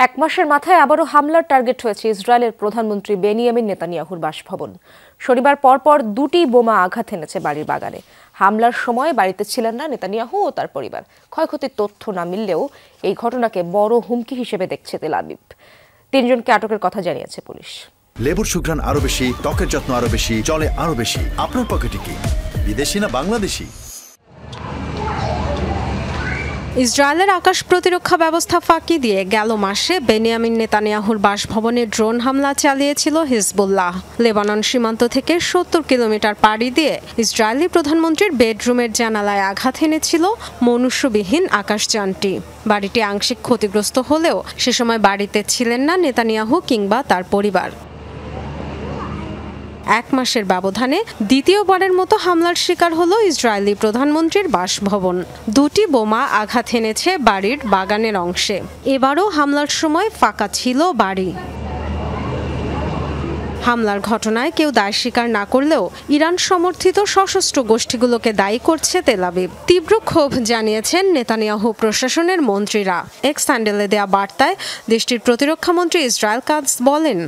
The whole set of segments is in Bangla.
এক মাসের মাথায় আবারও হামলার টার্গেট হয়েছে ইসরায়েলের প্রধানমন্ত্রী বেনিয়ামিন নেতানিয়াহুর বাসভবন। শনিবার পরপর দুটি বোমা আঘাত এনেছে বাড়ির বাগানে। হামলার সময় বাড়িতে ছিলেন না নেতানিয়াহু ও তার পরিবার। ক্ষয়ক্ষতির তথ্য না মিললেও এই ঘটনাকে বড় হুমকি হিসেবে দেখছে তেল আবিব। 3 জনকে আটকের কথা জানিয়েছে পুলিশ। লেবুর সুঘ্রাণ আরো বেশি, ত্বকের যত্ন আরো বেশি, চলে আরো বেশি। আপনার পকেটে কি বিদেশি না বাংলাদেশি? ইসরায়েলের আকাশ প্রতিরক্ষা ব্যবস্থা ফাঁকি দিয়ে গেল মাসে বেনিয়ামিন নেতানিয়াহুর বাসভবনে ড্রোন হামলা চালিয়েছিল হিজবুল্লাহ। লেবানন সীমান্ত থেকে 70 কিলোমিটার পাড়ি দিয়ে ইসরায়েলি প্রধানমন্ত্রীর বেডরুমের জানালায় আঘাত এনেছিল মনুষ্যবিহীন আকাশযানটি। বাড়িটি আংশিক ক্ষতিগ্রস্ত হলেও সে সময় বাড়িতে ছিলেন না নেতানিয়াহু কিংবা তার পরিবার। এক মাসের ব্যবধানে দ্বিতীয়বারের মতো হামলার শিকার হলো ইসরায়েলি প্রধানমন্ত্রীর বাসভবন। দুটি বোমা আঘাত এনেছে বাড়ির বাগানের অংশে। এবারও হামলার সময় ফাঁকা ছিল বাড়ি। হামলার ঘটনায় কেউ দায় স্বীকার না করলেও ইরান সমর্থিত সশস্ত্র গোষ্ঠীগুলোকে দায়ী করছে তেল আবিব। তীব্র ক্ষোভ জানিয়েছেন নেতানিয়াহু প্রশাসনের মন্ত্রীরা। এক্স হ্যান্ডেলে দেয়া বার্তায় দেশটির প্রতিরক্ষা মন্ত্রী ইসরায়েল কাটজ বলেন,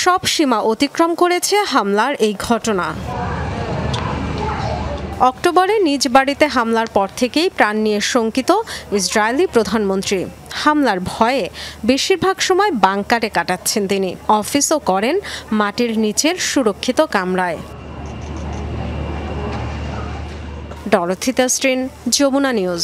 সব সীমা অতিক্রম করেছে হামলার এই ঘটনা। অক্টোবরে নিজ বাড়িতে হামলার পর থেকেই প্রাণ নিয়ে শঙ্কিত ইসরায়েলি প্রধানমন্ত্রী। হামলার ভয়ে বেশিরভাগ সময় বাংকারে কাটাচ্ছেন তিনি। অফিসও করেন মাটির নিচের সুরক্ষিত কামরায়। Dorothy Tasrin, Jamuna news.